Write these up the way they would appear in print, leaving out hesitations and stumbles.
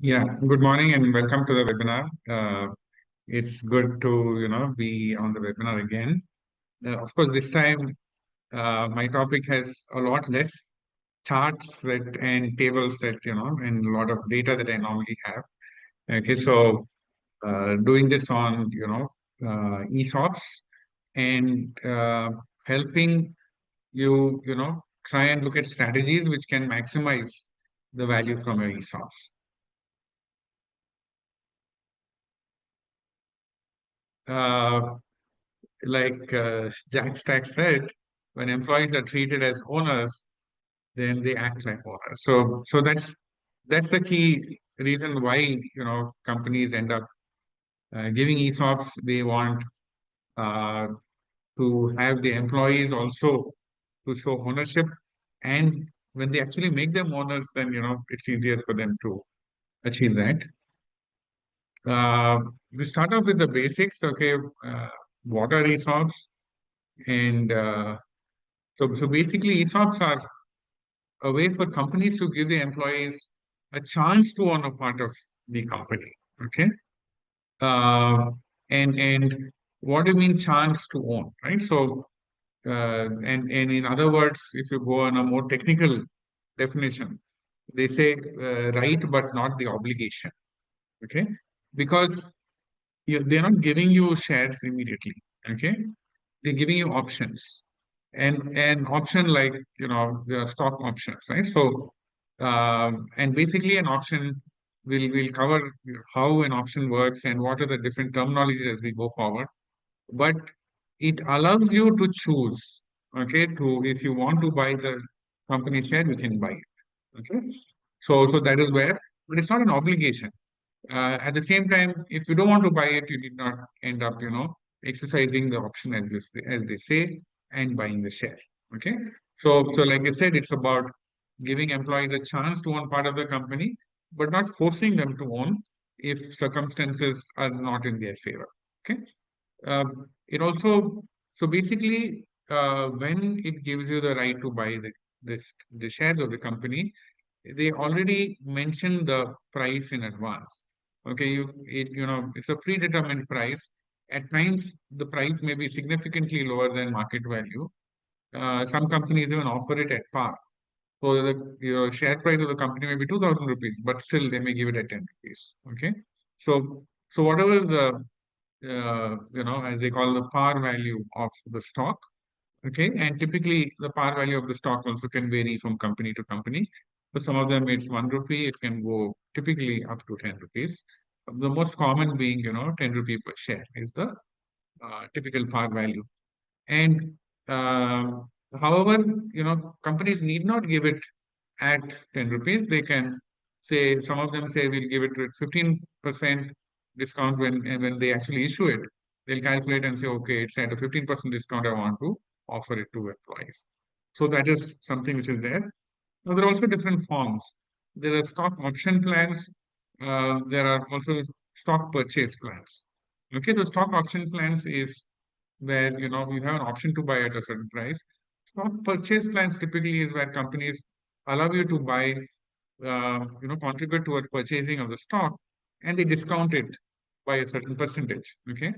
Yeah, good morning and welcome to the webinar. It's good to be on the webinar again. Of course, this time my topic has a lot less charts that and tables that and a lot of data that I normally have. Okay, so doing this on ESOPs and helping you try and look at strategies which can maximize the value from your ESOPs. Uh, like Jack Stack said, when employees are treated as owners, then they act like owners. So that's the key reason why companies end up giving ESOPs. They want uh, to have the employees also to show ownership, and when they actually make them owners, then it's easier for them to achieve that. Uh, we start off with the basics. Okay, what are ESOPs? And so basically, ESOPs are a way for companies to give the employees a chance to own a part of the company. Okay. Uh, and what do you mean chance to own, right? So, and in other words, if you go on a more technical definition, they say right, but not the obligation. Okay. Because they're not giving you shares immediately. Okay. They're giving you options and an option like the stock options, right? So and basically an option will cover how an option works and what are the different terminologies as we go forward, but it allows you to choose, okay, to if you want to buy the company share you can buy it. Okay, so that is where, but it's not an obligation. At the same time, if you don't want to buy it, you did not end up, exercising the option as they say, and buying the share. Okay. So like I said, it's about giving employees a chance to own part of the company, but not forcing them to own if circumstances are not in their favor. Okay. It also, so basically, when it gives you the right to buy the shares of the company, they already mention the price in advance. Okay, it's a predetermined price. At times, the price may be significantly lower than market value. Some companies even offer it at par. So the your share price of the company may be 2,000 rupees, but still they may give it at 10 rupees. Okay, so whatever the as they call the par value of the stock. Okay, and typically the par value of the stock also can vary from company to company. For some of them, it's 1 rupee. It can go typically up to 10 rupees. The most common being, 10 rupee per share is the typical par value. And however, companies need not give it at 10 rupees. They can say, some of them say we'll give it to 15% discount when they actually issue it. They'll calculate and say, okay, it's at a 15% discount. I want to offer it to employees. So that is something which is there. Now, there are also different forms. There are stock option plans. There are also stock purchase plans. Okay, so stock option plans is where you have an option to buy at a certain price. Stock purchase plans typically is where companies allow you to buy, contribute toward purchasing of the stock, and they discount it by a certain percentage. Okay,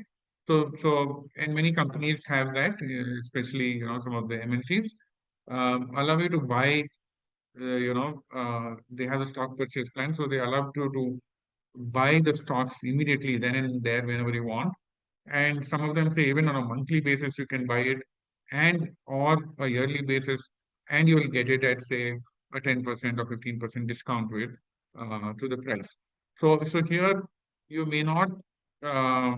and many companies have that, especially some of the MNCs allow you to buy. They have a stock purchase plan, so they allow you to buy the stocks immediately, then and there, whenever you want. And some of them say even on a monthly basis you can buy it, and or a yearly basis, and you will get it at say a 10% or 15% discount rate to the price. So here you may not uh,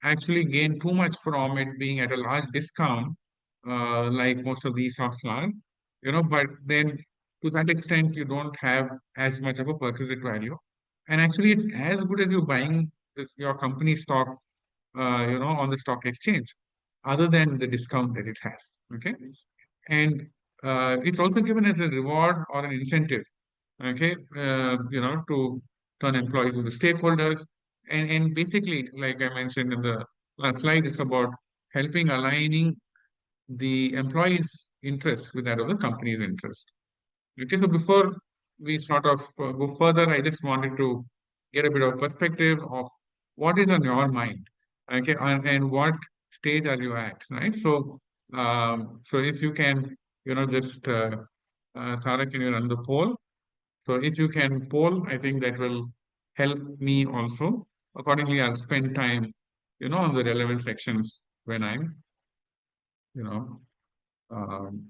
actually gain too much from it being at a large discount, like most of these stocks are, but then to that extent you don't have as much of a perquisite value. And actually it's as good as you buying your company stock on the stock exchange, other than the discount that it has. Okay, and it's also given as a reward or an incentive. Okay, to turn employees into stakeholders, and basically, like I mentioned in the last slide, it's about helping aligning the employees' interest with that of the company's interest. Okay, so before we sort of go further, I just wanted to get a bit of perspective of what is on your mind, okay, and what stage are you at, right? So, so if you can, just Tara, can you run the poll? So if you can poll, I think that will help me also. Accordingly, I'll spend time, on the relevant sections when I'm, you know,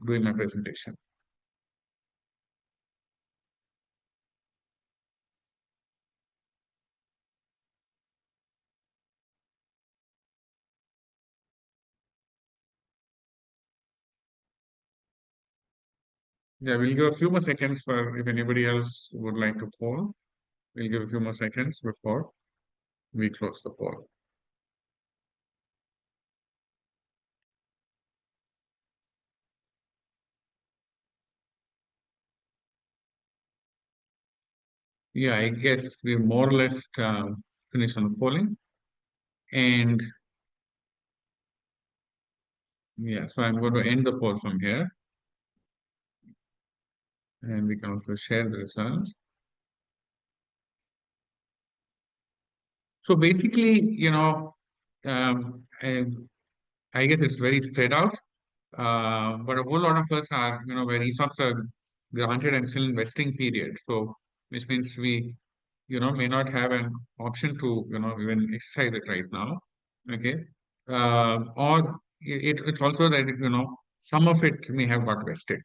doing my presentation. Yeah, we'll give a few more seconds for if anybody else would like to poll. We'll give a few more seconds before we close the poll. Yeah, I guess we more or less finished on the polling. And yeah, so I'm going to end the poll from here. And we can also share the results. So basically, I guess it's very spread out. But a whole lot of us are, where ESOPs are granted and still investing period. So, which means we, may not have an option to, even exercise it right now. Okay. Or it's also that, some of it may have got vested.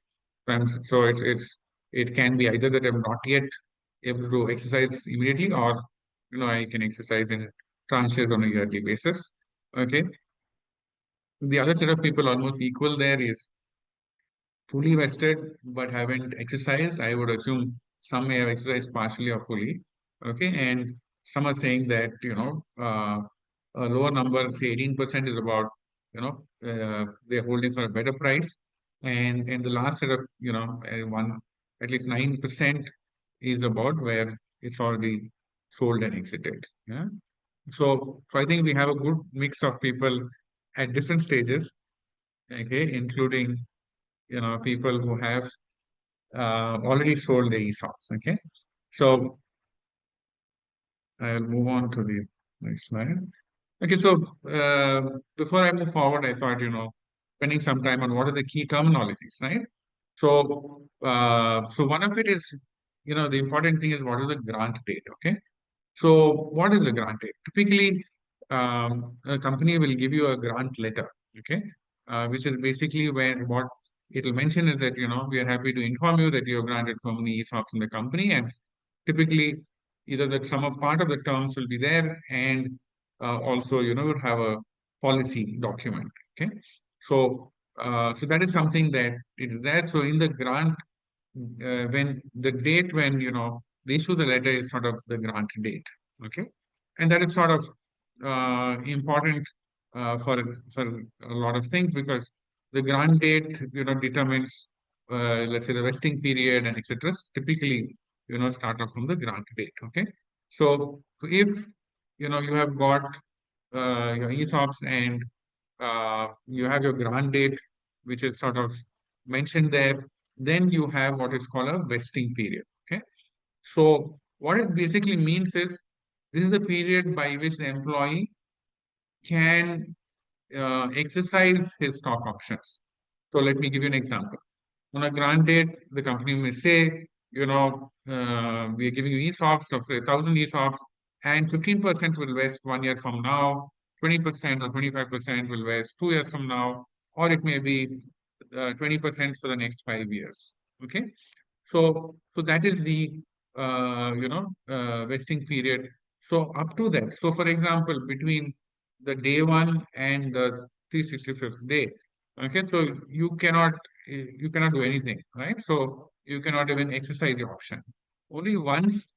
So it can be either that I'm not yet able to exercise immediately, or, I can exercise in tranches on a yearly basis. Okay. The other set of people almost equal there is fully vested but haven't exercised. I would assume some may have exercised partially or fully. Okay, and some are saying that a lower number, say 18%, is about they're holding for a better price, and the last set of one at least 9% is about where it's already sold and exited. Yeah, so I think we have a good mix of people at different stages. Okay, including people who have already sold the ESOPs. Okay, so I'll move on to the next slide. Okay, so before I move forward, I thought spending some time on what are the key terminologies, right? So one of it is the important thing is what is the grant date. Okay, so what is the grant date? Typically, a company will give you a grant letter, okay, which is basically where what it will mention is that we are happy to inform you that you have granted so many ESOPs in the company, and typically either that some of part of the terms will be there, and also would have a policy document. Okay, so that is something that it is there. So in the grant, when the date when they issue the letter is sort of the grant date. Okay, and that is sort of important for a lot of things, because the grant date determines let's say the vesting period and etc. Typically start off from the grant date. Okay, so if you have got your ESOPs, and you have your grant date, which is sort of mentioned there, then you have what is called a vesting period. Okay, so what it basically means is this is the period by which the employee can exercise his stock options. So let me give you an example. On a grant date, the company may say, we are giving you ESOPs of say 1,000 ESOPs, and 15% will vest 1 year from now, 20% or 25% will vest 2 years from now, or it may be 20% for the next 5 years. Okay, so that is the vesting period. So up to that. So for example, between the day one and the 365th day, okay, so you cannot do anything, right? So you cannot even exercise your option. Only once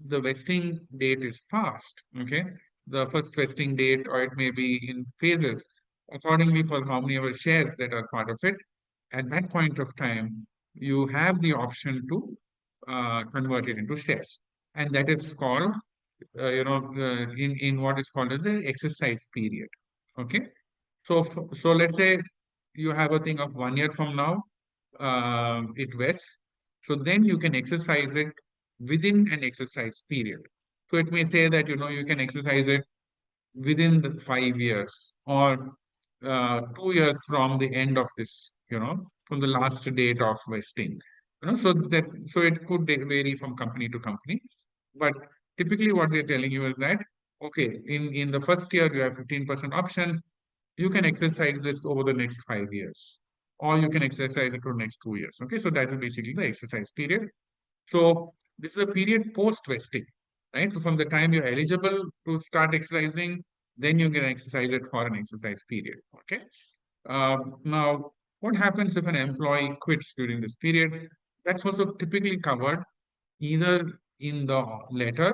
the vesting date is passed, okay, the first vesting date, or it may be in phases, accordingly for how many ever shares that are part of it, at that point of time, you have the option to convert it into shares. And that is called, in what is called as the exercise period. Okay. So let's say you have a thing of 1 year from now, it vests. So then you can exercise it within an exercise period. So it may say that, you can exercise it within the 5 years, or 2 years from the end of this, from the last date of vesting. So it could vary from company to company. But typically what they're telling you is that, okay, in the first year you have 15% options, you can exercise this over the next 5 years, or you can exercise it for next 2 years. Okay, so that is basically the exercise period. So this is a period post vesting, right? So from the time you're eligible to start exercising, then you can exercise it for an exercise period. Okay. Now, what happens if an employee quits during this period? That's also typically covered either in the letter,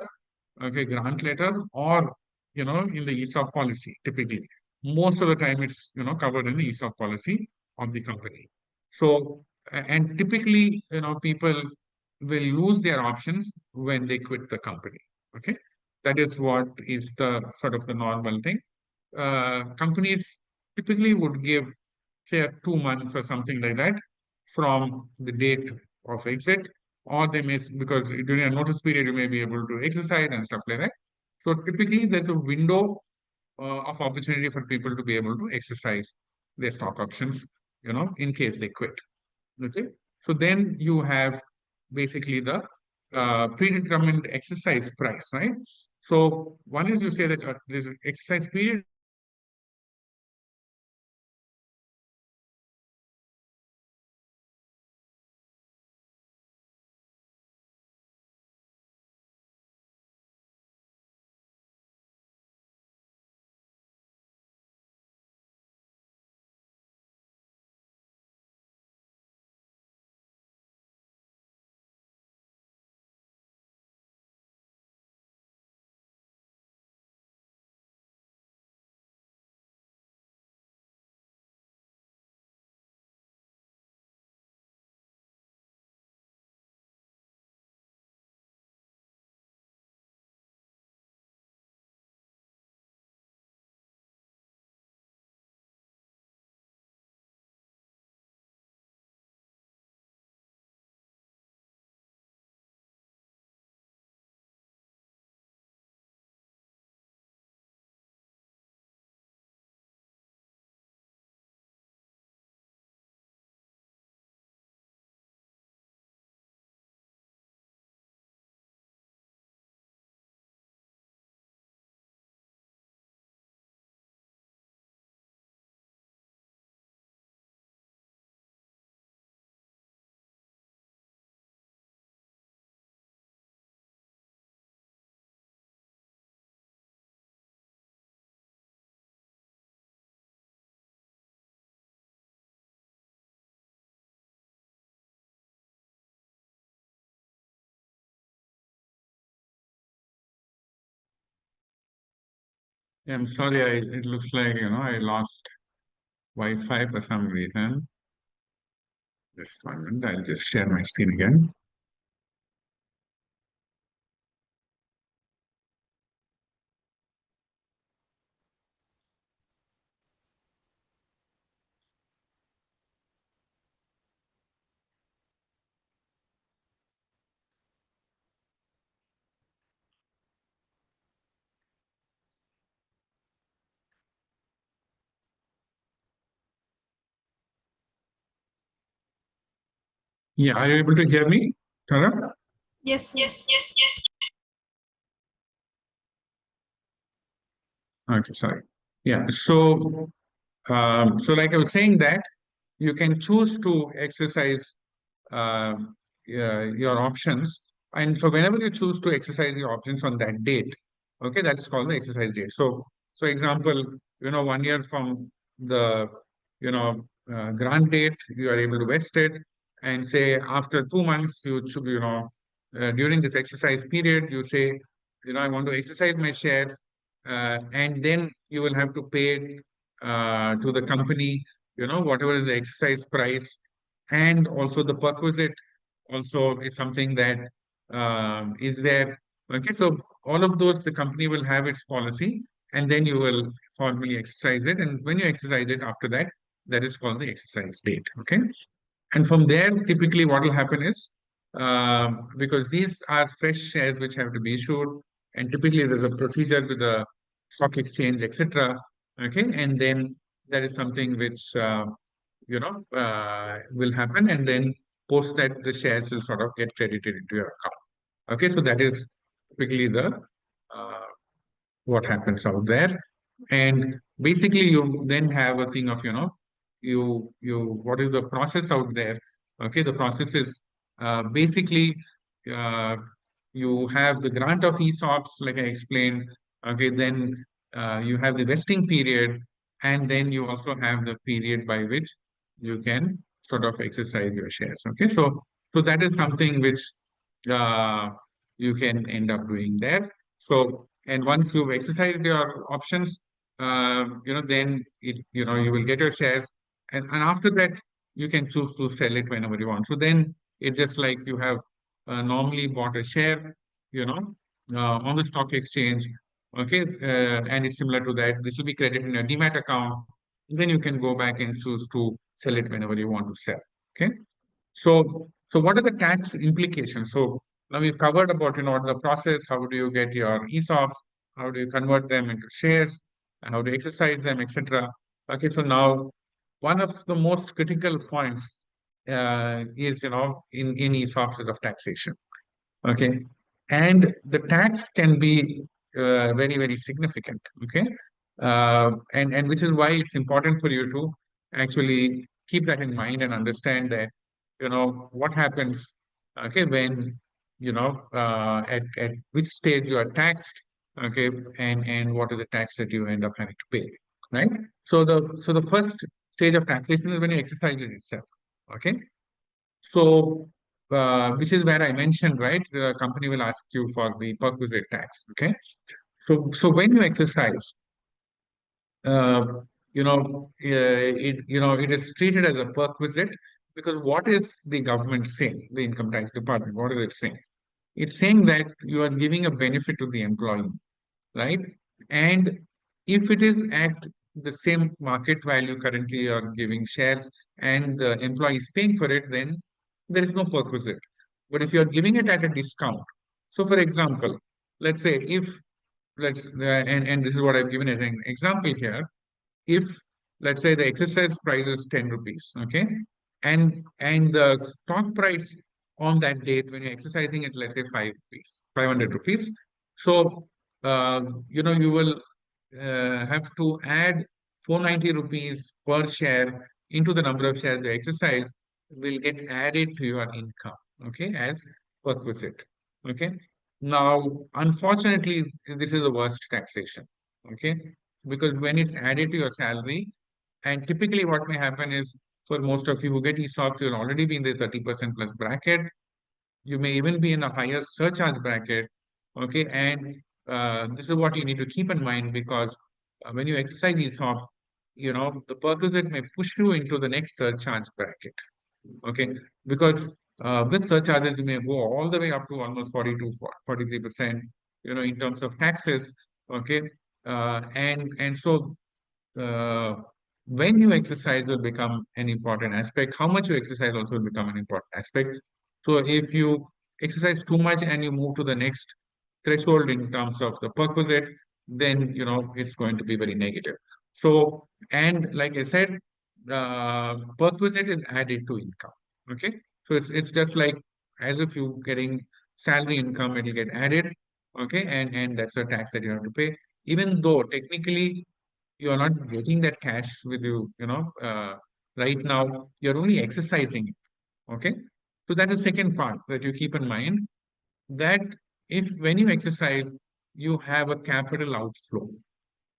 okay, grant letter, or in the ESOP policy. Typically, most of the time it's covered in the ESOP policy of the company. So, and typically, people will lose their options when they quit the company. Okay, that is what is the sort of the normal thing. Companies typically would give, say, 2 months or something like that from the date of exit, or they may, because during a notice period, you may be able to exercise and stuff like that. So typically, there's a window of opportunity for people to be able to exercise their stock options, in case they quit. Okay. So then you have basically the predetermined exercise price, right? So one is, you say that there's an exercise period. Yeah, I'm sorry, it looks like, I lost Wi-Fi for some reason. Just one minute, I'll just share my screen again. Yeah, are you able to hear me, Tara? Yes, sir. Okay, sorry. Yeah, so like I was saying that you can choose to exercise your options. And so whenever you choose to exercise your options on that date, okay, that's called the exercise date. So example, 1 year from the, grant date, you are able to vest it, and say after 2 months, during this exercise period, you say, I want to exercise my shares, and then you will have to pay to the company, whatever is the exercise price, and also the perquisite also is something that is there. Okay, so all of those, the company will have its policy, and then you will formally exercise it. And when you exercise it after that, that is called the exercise date. Okay, and from there, typically what will happen is, because these are fresh shares which have to be issued, and typically there's a procedure with the stock exchange, etc. Okay, and then that is something which will happen, and then post that the shares will sort of get credited into your account. Okay, so that is typically the uh, what happens out there. And basically you then have a thing of, you what is the process out there. Okay, the process is basically uh, you have the grant of ESOPs, like I explained. Okay, then you have the vesting period, and then you also have the period by which you can sort of exercise your shares. Okay, so that is something which uh, you can end up doing there. So, and once you've exercised your options, then you will get your shares, and after that, you can choose to sell it whenever you want. So then it's just like you have normally bought a share, on the stock exchange. Okay, and it's similar to that. This will be credited in a demat account. Then you can go back and choose to sell it whenever you want to sell. Okay. So what are the tax implications? So now we've covered about, the process, how do you get your ESOPs, how do you convert them into shares, and how do you exercise them, etc. Okay, so now one of the most critical points is, in ESOPs is of taxation. Okay, and the tax can be very, very significant. Okay, and which is why it's important for you to actually keep that in mind and understand that, what happens, okay, when, at which stage you are taxed. Okay, and what is the tax that you end up having to pay, right? So the first stage of taxation is when you exercise it itself. Okay, so, which is where I mentioned, right? The company will ask you for the perquisite tax. Okay. So when you exercise, uh, it is treated as a perquisite, because what is the government saying? The income tax department, what is it saying? It's saying that you are giving a benefit to the employee, right? And if it is at the same market value currently you're giving shares, and the employee is paying for it, then there is no perquisite. But if you're giving it at a discount, so for example, let's say if and this is what I've given as an example here. If, let's say, the exercise price is 10 rupees, okay, and the stock price on that date when you're exercising it, let's say 5 rupees, 500 rupees. So you will have to add 490 rupees per share into the number of shares you exercise, will get added to your income, okay, as perquisite. Okay, now unfortunately this is the worst taxation. Okay, because when it's added to your salary, and typically what may happen is, for most of you who get ESOPs, you'll already be in the 30% plus bracket. You may even be in a higher surcharge bracket. Okay, and this is what you need to keep in mind, because when you exercise ESOPs, the perquisite may push you into the next surcharge bracket. Okay, because with surcharges, you may go all the way up to almost 42, 43%, in terms of taxes. Okay, and so uh, when you exercise will become an important aspect. How much you exercise also will become an important aspect. So if you exercise too much and you move to the next threshold in terms of the perquisite, then it's going to be very negative. So, and like I said, perquisite is added to income. Okay, so it's just like as if you getting salary income, it will get added. Okay, and that's a tax that you have to pay, even though technically you are not getting that cash with you, right now, you're only exercising it. Okay. So that is second part that you keep in mind, that if when you exercise, you have a capital outflow.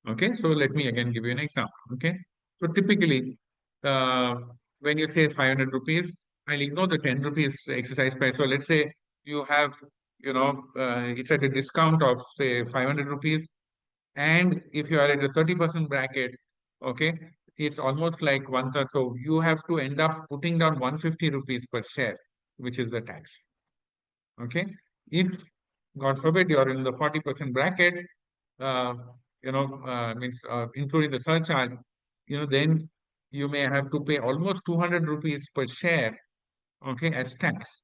Okay. So let me again give you an example. Okay. So typically, uh, when you say 500 rupees, I'll ignore the 10 rupees exercise price. So let's say you have, it's at a discount of say 500 rupees, and if you are at a 30% bracket, okay, it's almost like one third. So you have to end up putting down 150 rupees per share, which is the tax. Okay. If, God forbid, you're in the 40% bracket, uh, means including the surcharge, then you may have to pay almost 200 rupees per share, okay, as tax.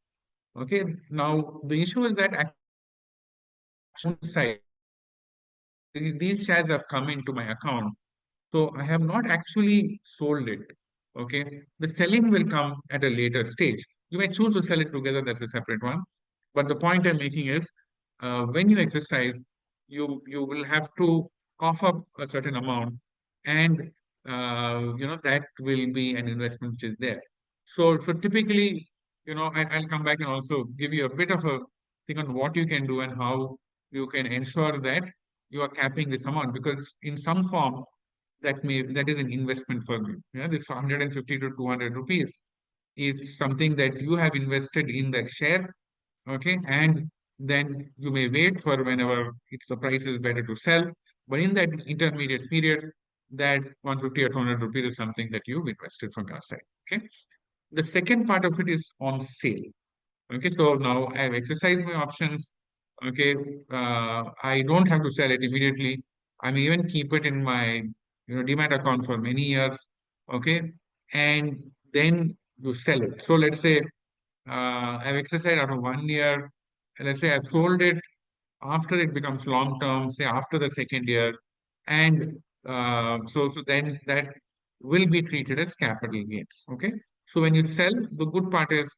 Okay. Now, the issue is that actually side these shares have come into my account. So I have not actually sold it. Okay. The selling will come at a later stage. You may choose to sell it together, that's a separate one. But the point I'm making is when you exercise, you will have to cough up a certain amount, and that will be an investment which is there. So typically, I'll come back and also give you a bit of a thing on what you can do and how you can ensure that you are capping this amount, because in some form that is an investment for you. Yeah, this 150 to 200 rupees is something that you have invested in that share. Okay, and then you may wait for whenever it's the price is better to sell. But in that intermediate period, that 150 or 200 rupees is something that you've invested from your side. Okay. The second part of it is on sale. Okay, so now I have exercised my options. Okay, I don't have to sell it immediately. I may even keep it in my demat account for many years. Okay, and then you sell it. So let's say I've exercised after 1 year. Let's say I've sold it after it becomes long term, say after the second year, and so then that will be treated as capital gains. Okay, so when you sell, the good part is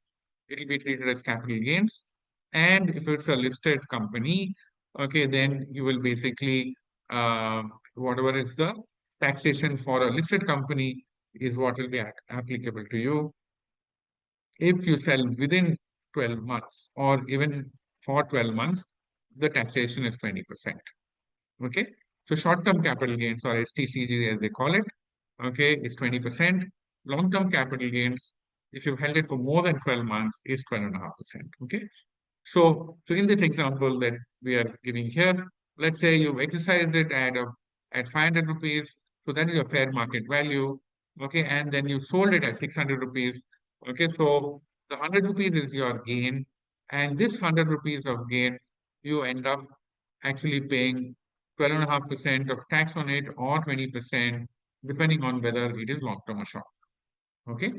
it will be treated as capital gains, and if it's a listed company, okay, then you will basically whatever is the taxation for a listed company is what will be applicable to you. If you sell within 12 months or even for 12 months, the taxation is 20%. Okay. So short-term capital gains, or STCG as they call it, okay, is 20%. Long-term capital gains, if you've held it for more than 12 months, is 12.5%. Okay. So in this example that we are giving here, let's say you've exercised it at 500 rupees. So that is your fair market value. Okay. And then you sold it at 600 rupees. Okay. So the 100 rupees is your gain. And this 100 rupees of gain, you end up actually paying 12.5% of tax on it, or 20%, depending on whether it is long term or short. Okay.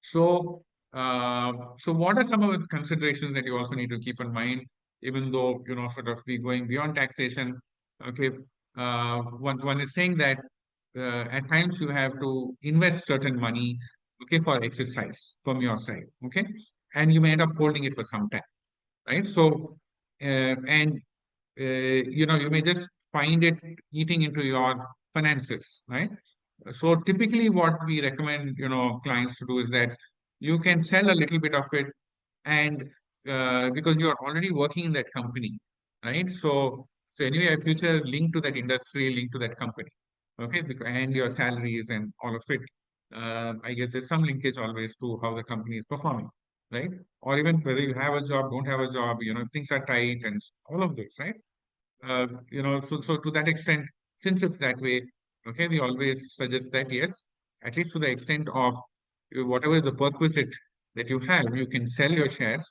So, so what are some of the considerations that you also need to keep in mind, even though, sort of we going beyond taxation? Okay. One is saying that at times you have to invest certain money, okay, for exercise from your side. Okay. And you may end up holding it for some time, right? So, and you may just find it eating into your finances, right? So typically what we recommend, clients to do is that you can sell a little bit of it, and because you're already working in that company, right? So anyway, your future is linked to that industry, linked to that company, okay? And your salaries and all of it. I guess there's some linkage always to how the company is performing, right? Or even whether you have a job, don't have a job, if things are tight and all of those, right? So to that extent, since it's that way, okay, we always suggest that yes, at least to the extent of whatever the perquisite that you have, you can sell your shares,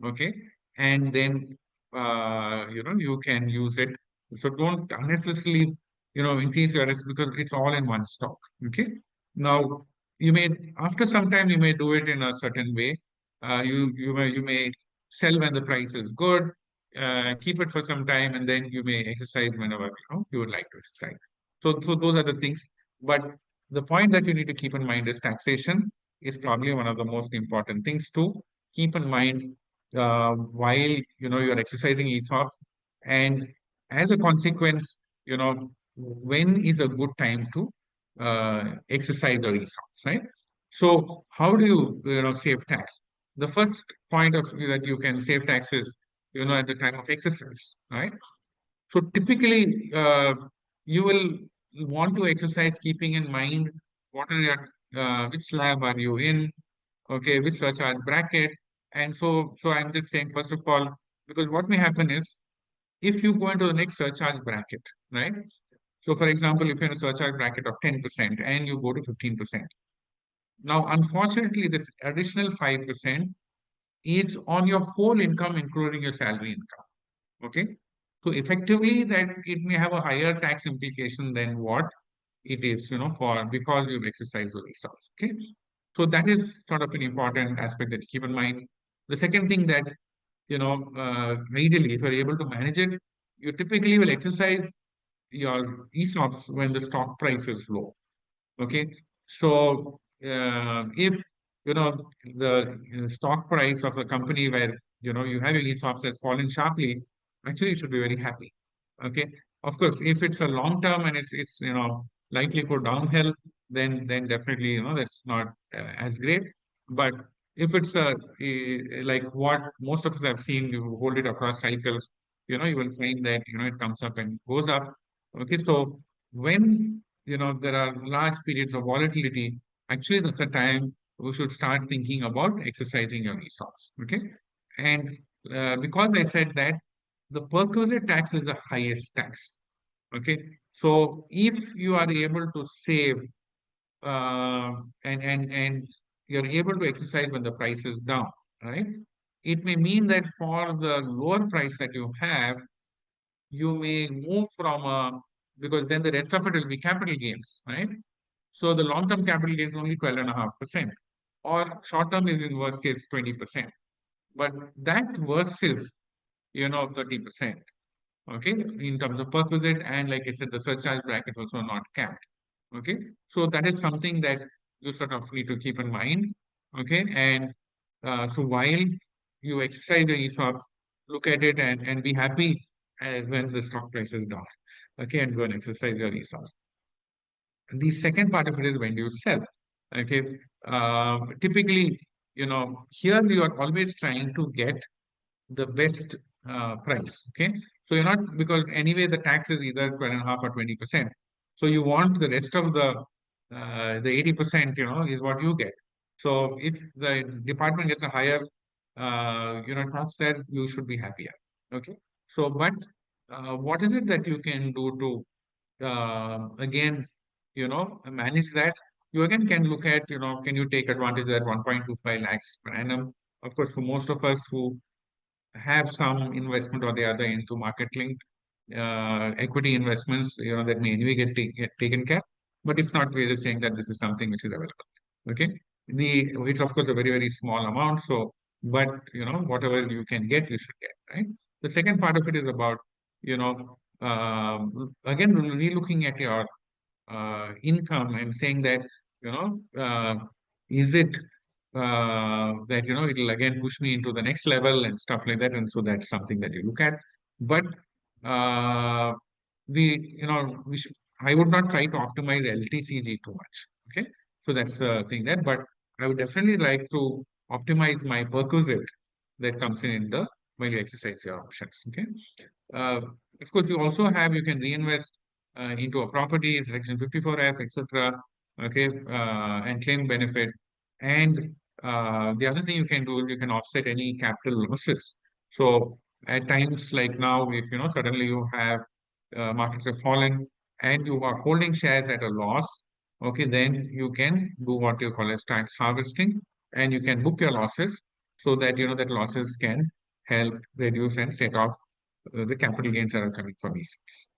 okay, and then you can use it. So don't unnecessarily increase your risk, because it's all in one stock. Okay, now you may, after some time, you may do it in a certain way. You may sell when the price is good, keep it for some time, and then you may exercise whenever you would like to exercise. So those are the things. But the point that you need to keep in mind is taxation is probably one of the most important things to keep in mind while you're exercising ESOPs, and as a consequence, when is a good time to exercise your ESOPs, right? So how do you save tax? The first point of that you can save taxes at the time of exercise, right? So typically, you will want to exercise keeping in mind what are your, which slab are you in, okay, which surcharge bracket. And so I'm just saying, first of all, because what may happen is, if you go into the next surcharge bracket, right? So for example, if you're in a surcharge bracket of 10% and you go to 15%, now unfortunately, this additional 5% is on your whole income, including your salary income. Okay. So effectively, that it may have a higher tax implication than what it is, for because you've exercised the resource. Okay. So that is sort of an important aspect that you keep in mind. The second thing that, ideally, if you're able to manage it, you typically will exercise your ESOPs when the stock price is low. Okay, so if the stock price of a company where you have your ESOPs has fallen sharply, actually you should be very happy. Okay, of course, if it's a long term and it's likely go downhill, then definitely that's not as great. But if it's like what most of us have seen, you hold it across cycles, you will find that it comes up and goes up. Okay, so when there are large periods of volatility, actually that's the time we should start thinking about exercising your ESOPs. Okay, and because I said that the perquisite tax is the highest tax. Okay, so if you are able to save and you're able to exercise when the price is down, right? It may mean that for the lower price that you have, you may move from a, because then the rest of it will be capital gains, right? So the long-term capital gains is only 12.5%, or short-term is in worst case 20%. But that versus 30%. Okay, in terms of perquisite, and like I said, the surcharge bracket is also not capped. Okay, so that is something that you sort of need to keep in mind. Okay, and so while you exercise your ESOPs, look at it and be happy when the stock price is down. Okay, and go and exercise your ESOPs. The second part of it is when you sell. Okay, typically, here you are always trying to get the best price. Okay, so you're not, because anyway the tax is either 12.5 or 20%. So you want the rest of the 80%, is what you get. So if the department gets a higher tax there, you should be happier. Okay, so but what is it that you can do to again, manage that? You again can look at, can you take advantage of that 1.25 lakhs per annum? Of course, for most of us who have some investment or the other into market linked equity investments, that may anyway get taken care. But if not, we're just saying that this is something which is available. Okay. It's of course a very, very small amount. So, but whatever you can get, you should get, right? The second part of it is about, again, re-looking at your income and saying that, is it that it'll again push me into the next level and stuff like that, and so that's something that you look at. But uh, we should, I would not try to optimize LTCG too much. Okay, so that's the thing there. But I would definitely like to optimize my perquisite that comes in the when you exercise your options. Okay, uh, of course, you can reinvest into a property, Section 54F, etc. Okay, and claim benefit. And the other thing you can do is you can offset any capital losses. So at times like now, if suddenly you have markets have fallen and you are holding shares at a loss, okay, then you can do what you call as tax harvesting, and you can book your losses so that that losses can help reduce and set off the capital gains that are coming from ESOPs.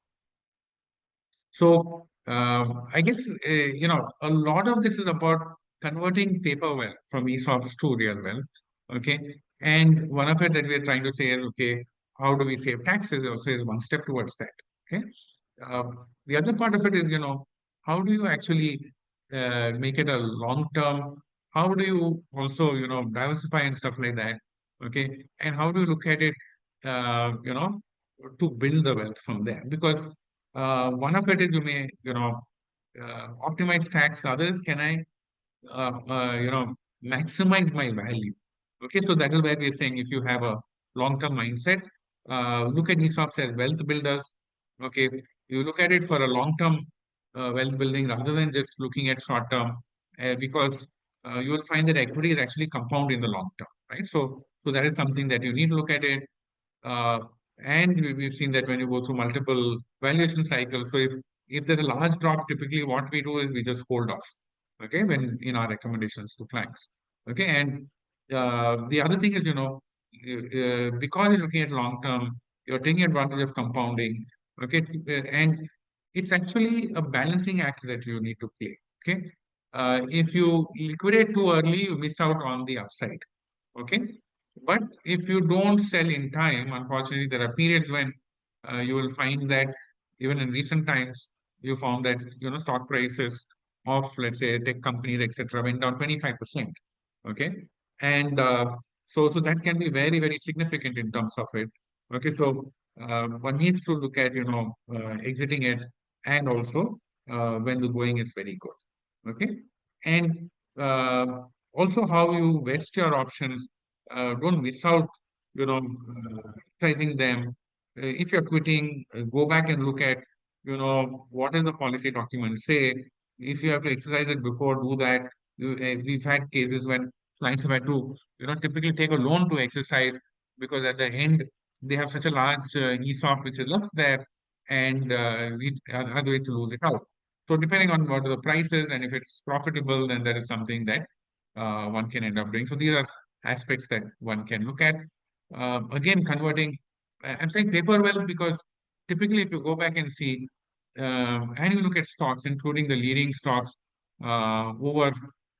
So I guess a lot of this is about converting paper wealth from ESOPs to real wealth. Okay, and one of it that we are trying to say is, okay, how do we save taxes? Also is one step towards that. Okay, the other part of it is, how do you actually make it a long term? How do you also diversify and stuff like that? Okay, and how do you look at it? To build the wealth from there, because one of it is you may, optimize tax. The other is, can I, maximize my value? Okay, so that is where we're saying if you have a long-term mindset, look at ESOPs as wealth builders. Okay, you look at it for a long-term wealth building rather than just looking at short-term, because you will find that equity is actually compound in the long term, right? So that is something that you need to look at it. Uh, and we've seen that when you go through multiple valuation cycles, so if there's a large drop, typically what we do is we just hold off. Okay, when in our recommendations to clients. Okay, and the other thing is, because you're looking at long term, you're taking advantage of compounding. Okay, and it's actually a balancing act that you need to play. Okay, if you liquidate too early, you miss out on the upside. Okay, but if you don't sell in time, unfortunately, there are periods when you will find that even in recent times, you found that, stock prices of, let's say, tech companies, etc., went down 25%. Okay. And so that can be very, very significant in terms of it. Okay. So one needs to look at, exiting it, and also when the going is very good. Okay. And also how you vest your options, don't miss out, exercising them. If you're quitting, go back and look at, what does the policy document say? If you have to exercise it before, do that. We've had cases when clients have had to, typically take a loan to exercise, because at the end they have such a large ESOP which is left there, and we otherwise lose it out. So depending on what the price is, and if it's profitable, then that is something that one can end up doing. So these are aspects that one can look at. Again, converting, I'm saying paper well, because typically if you go back and see, and you look at stocks, including the leading stocks over,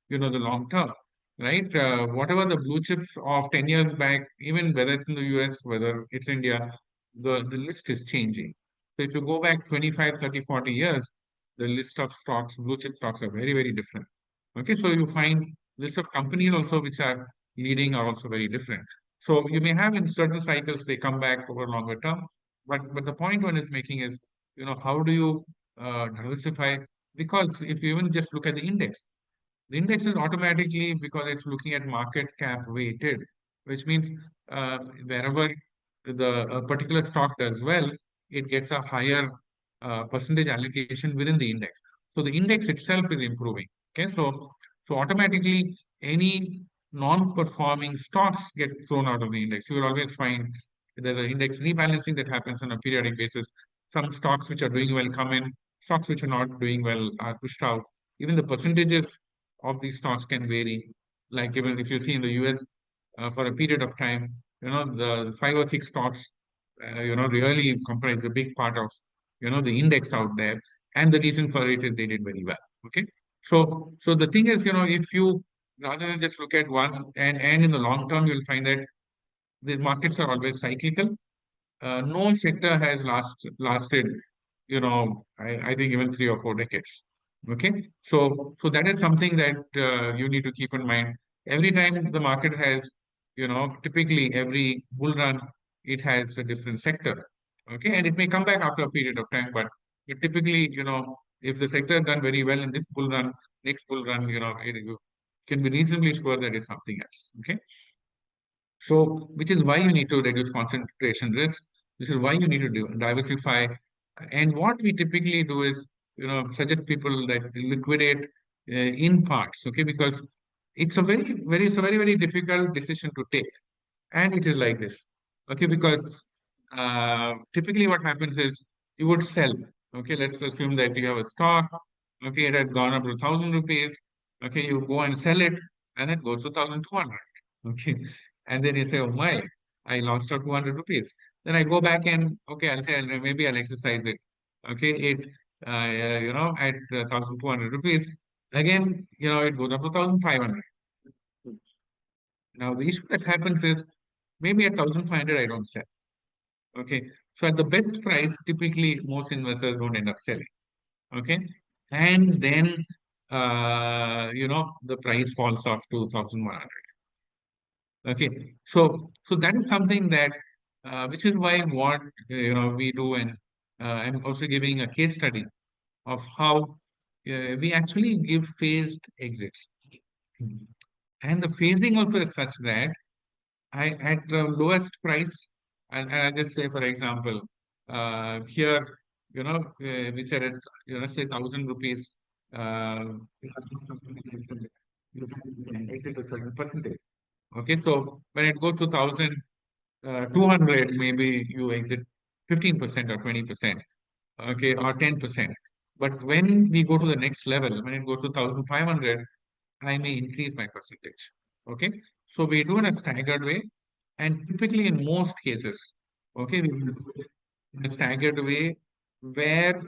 the long term, right? Whatever the blue chips of 10 years back, even whether it's in the US, whether it's India, the list is changing. So if you go back 25, 30, 40 years, the list of stocks, blue chip stocks, are very, very different. Okay, so you find list of companies also which are leading are also very different. So you may have in certain cycles they come back over longer term, but the point one is making is, how do you diversify? Because if you even just look at the index is automatically, because it's looking at market cap weighted, which means wherever a particular stock does well, it gets a higher percentage allocation within the index. So the index itself is improving. Okay, so automatically any non-performing stocks get thrown out of the index. You will always find there's an index rebalancing that happens on a periodic basis. Some stocks which are doing well come in, stocks which are not doing well are pushed out. Even the percentages of these stocks can vary. Like even if you see in the US, for a period of time, the five or six stocks, really comprise a big part of, the index out there. And the reason for it is they did very well. Okay. So the thing is, if you, rather than just look at one, and in the long term, you'll find that the markets are always cyclical. No sector has lasted, I think even 3 or 4 decades. Okay, so that is something that you need to keep in mind. Every time the market has, typically every bull run, it has a different sector. Okay, and it may come back after a period of time, but it typically, if the sector has done very well in this bull run, next bull run, you can be reasonably sure that it's something else. Okay. So, which is why you need to reduce concentration risk. This is why you need to diversify. And what we typically do is, suggest people that liquidate in parts, okay? Because it's a very, very difficult decision to take. And it is like this, okay? Because typically what happens is you would sell, okay? Let's assume that you have a stock, okay? It had gone up to 1,000 rupees, okay? You go and sell it, and it goes to 1,200, okay? And then you say, oh my, I lost out 200 rupees. Then I go back and, okay, I'll say, maybe I'll exercise it. Okay, at 1,200 rupees. Again, it goes up to 1,500. Now, the issue that happens is maybe at 1,500, I don't sell. Okay, so at the best price, typically most investors don't end up selling. Okay, and then, the price falls off to 1,100. Okay, so that is something that, which is why what we do, and I'm also giving a case study of how we actually give phased exits, and the phasing also is such that I at the lowest price, and I just say for example, here we said it, let's say 1,000 rupees. Uh, Okay, so when it goes to 1,200, maybe you exit 15% or 20%, okay, or 10%. But when we go to the next level, when it goes to 1,500, I may increase my percentage. Okay, so we do in a staggered way, and typically in most cases, okay, we will do it in a staggered way where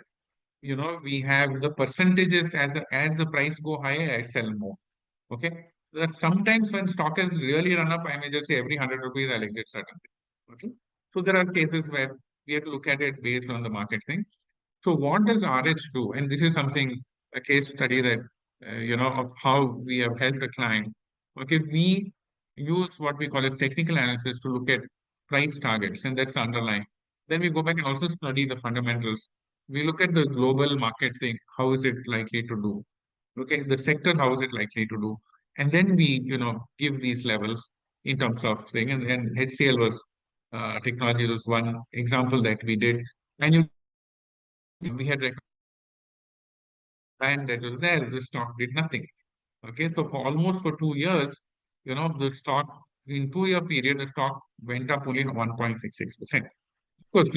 we have the percentages as the price go higher, I sell more. Okay. There are sometimes when stock has really run up, I may just say every 100 rupees I'll exit certain thing. Okay. So there are cases where we have to look at it based on the market thing. So what does RH do? And this is something, a case study that, of how we have helped a client. Okay, we use what we call as technical analysis to look at price targets, and that's the underlying. Then we go back and also study the fundamentals. We look at the global market thing, how is it likely to do? Okay, the sector, how is it likely to do? And then we, give these levels in terms of thing. And HCL was technology was one example that we did. And we had and that was there, the stock did nothing. Okay, so for almost for 2 years, the stock in 2 year period, the stock went up only 1.66%. Of course,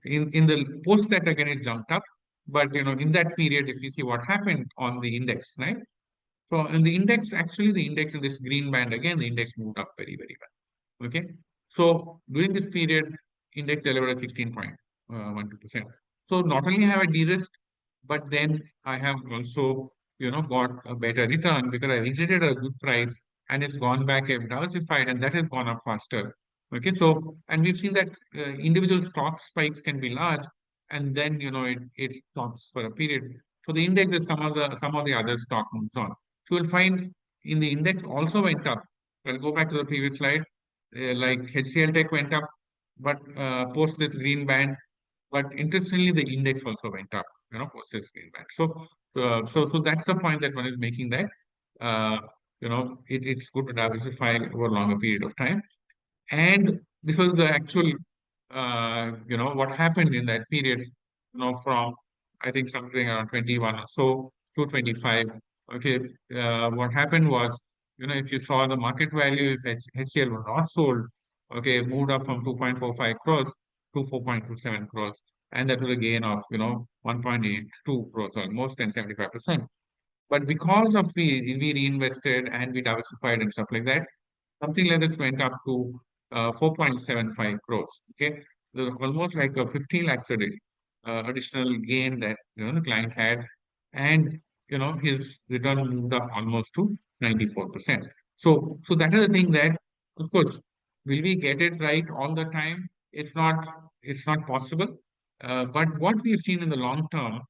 in the post that again it jumped up, but in that period, if you see what happened on the index, right? So in the index, actually the index in this green band again, the index moved up very, very well. Okay. So during this period, index delivered a 16.12%. So not only have I de-risked, but then I have also, got a better return because I exited at a good price and it's gone back, I've diversified, and that has gone up faster. Okay. So, and we've seen that individual stock spikes can be large, and then, it stops for a period. So the index is some of the other stock moves on. So you'll find in the index also went up. I'll go back to the previous slide. Like HCL Tech went up, but post this green band. But interestingly, the index also went up, post this green band. So that's the point that one is making, that uh, it's good to diversify over a longer period of time. And this was the actual, what happened in that period, from I think something around 21 or so to 25. Okay, what happened was, if you saw the market value, if HCL were not sold, okay, it moved up from 2.45 crores to 4.27 crores. And that was a gain of, 1.82 crores, almost 75%. But because of we reinvested and we diversified and stuff like that, something like this went up to 4.75 crores. Okay, almost like a 50 lakhs a day additional gain that the client had, and his return moved up almost to 94%. So that is the thing that, of course, will we get it right all the time? It's not possible. But what we've seen in the long term,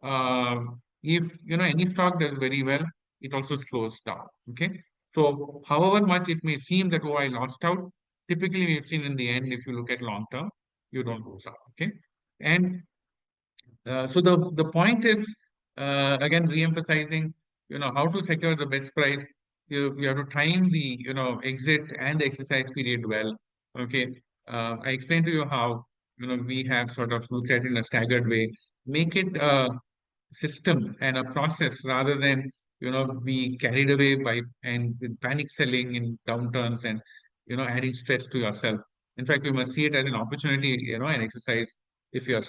uh, if any stock does very well, it also slows down. Okay, so however much it may seem that, oh, I lost out, typically we've seen in the end, if you look at long term, you don't lose out. Okay, and so the point is, again re-emphasizing, how to secure the best price. You have to time the exit and the exercise period well. Okay, I explained to you how we have sort of looked at it in a staggered way. Make it system and a process rather than be carried away by and with panic selling in downturns and adding stress to yourself. In fact, you must see it as an opportunity, an exercise. If you're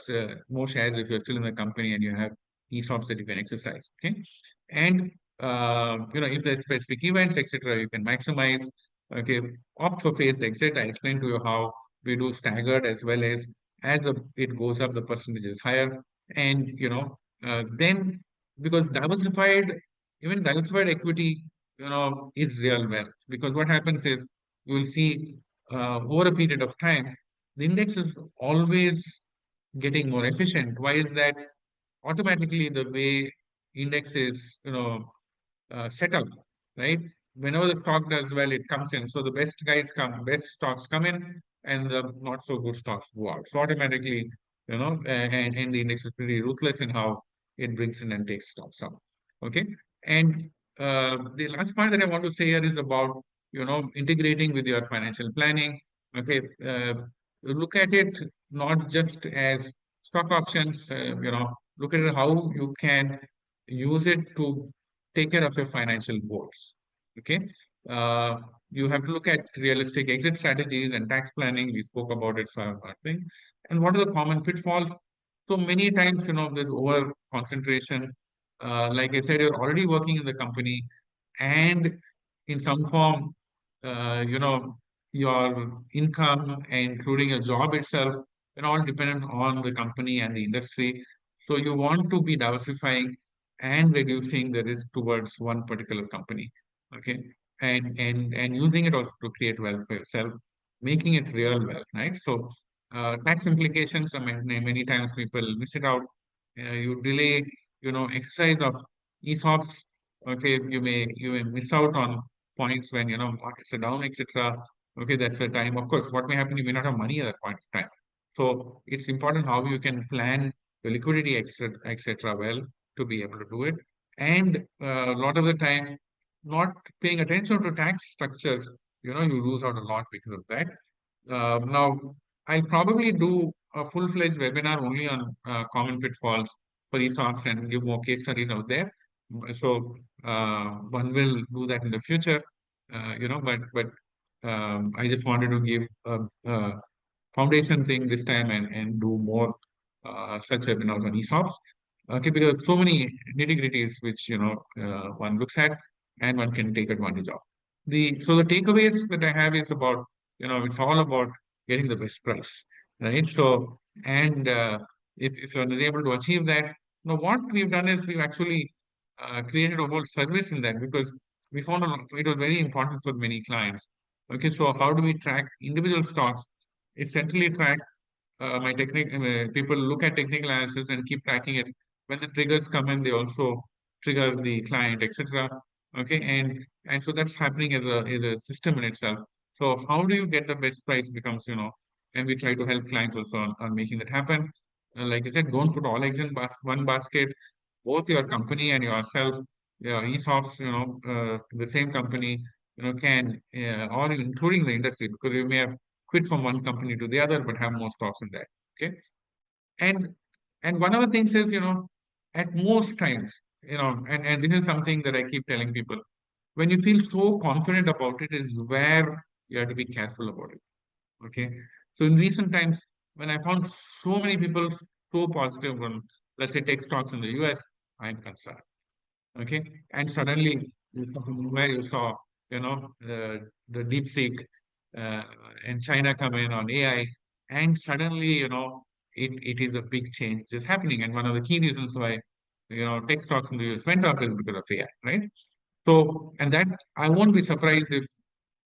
more shares, if you're still in the company and you have ESOPs that you can exercise. Okay, and if there's specific events, etc., you can maximize. Okay, opt for phased exit. I explained to you how we do staggered, as well as it goes up, the percentage is higher. And then, because even diversified equity, is real wealth. Because what happens is, you will see over a period of time, the index is always getting more efficient. Why is that? Automatically, the way index is, set up, right? Whenever the stock does well, it comes in. So the best stocks come in, and the not so good stocks go out. So automatically, and the index is pretty ruthless in how it brings in and takes stocks out. Okay. And the last part that I want to say here is about, integrating with your financial planning. Okay. Look at it not just as stock options, look at it how you can use it to take care of your financial goals. Okay. Uh, you have to look at realistic exit strategies and tax planning. We spoke about it, so I'm not saying. And what are the common pitfalls? So many times, there's over concentration. Like I said, you're already working in the company, and in some form, your income, including a job itself, all dependent on the company and the industry. So you want to be diversifying and reducing the risk towards one particular company. Okay, and using it also to create wealth for yourself, making it real wealth, right? So tax implications. I mean, many times people miss it out. You delay, exercise of ESOPs. Okay, you may miss out on points when markets are down, etc. Okay, that's the time. Of course, what may happen, you may not have money at that point of time. So it's important how you can plan the liquidity, etc. well to be able to do it. And a lot of the time, not paying attention to tax structures, you lose out a lot because of that. Now, I'll probably do a full-fledged webinar only on common pitfalls for ESOPs and give more case studies out there. So one will do that in the future, but I just wanted to give a foundation thing this time and do more such webinars on ESOPs. Okay, because so many nitty-gritties which one looks at and one can take advantage of. The takeaways that I have is about it's all about getting the best price, right? So and if you're able to achieve that, now what we've done is we've actually created a whole service in that because we found it was very important for many clients. Okay, so how do we track individual stocks? It's centrally tracked. My technique People look at technical analysis and keep tracking it. When the triggers come in, they also trigger the client, etc. Okay, and so that's happening as a system in itself. So how do you get the best price becomes and we try to help clients also on making that happen. Like I said, don't put all eggs in one basket. Both your company and yourself, ESOPs, the same company, can or including the industry because you may have quit from one company to the other, but have more stocks in that. Okay. And and one of the things is, at most times, and this is something that I keep telling people, when you feel so confident about it is where you have to be careful about it. Okay. So in recent times, when I found so many people so positive on, let's say, tech stocks in the US, I'm concerned. Okay, and suddenly where you saw the deep seek uh, and China come in on AI, and suddenly it is a big change is happening, and one of the key reasons why tech stocks in the US went up is because of AI, right? So, and that I won't be surprised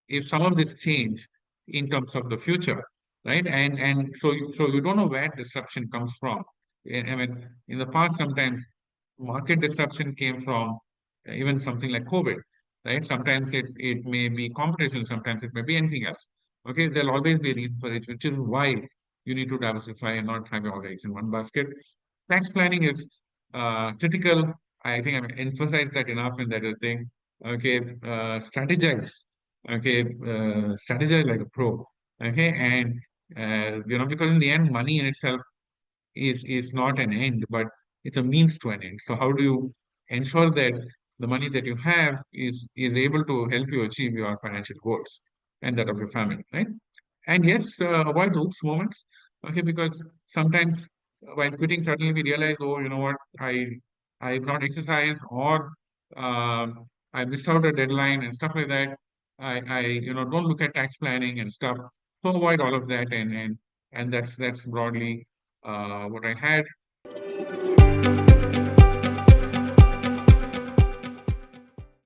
if some of this change in terms of the future, right? And so you don't know where disruption comes from. I mean, in the past, sometimes market disruption came from even something like COVID, right? Sometimes it may be competition, sometimes it may be anything else. Okay, there'll always be a reason for it, which is why you need to diversify and not have all eggs in one basket. Tax planning is critical. I think I've emphasized that enough in that thing. Okay, strategize. Okay, strategize like a pro. Okay, and because in the end, money in itself is not an end, but it's a means to an end. So how do you ensure that the money that you have is able to help you achieve your financial goals and that of your family, right? And yes, avoid those moments, okay? Because sometimes while quitting, suddenly we realize, oh, you know what, I've not exercised, or I missed out a deadline and stuff like that. I don't look at tax planning and stuff. So avoid all of that, and that's broadly what I had.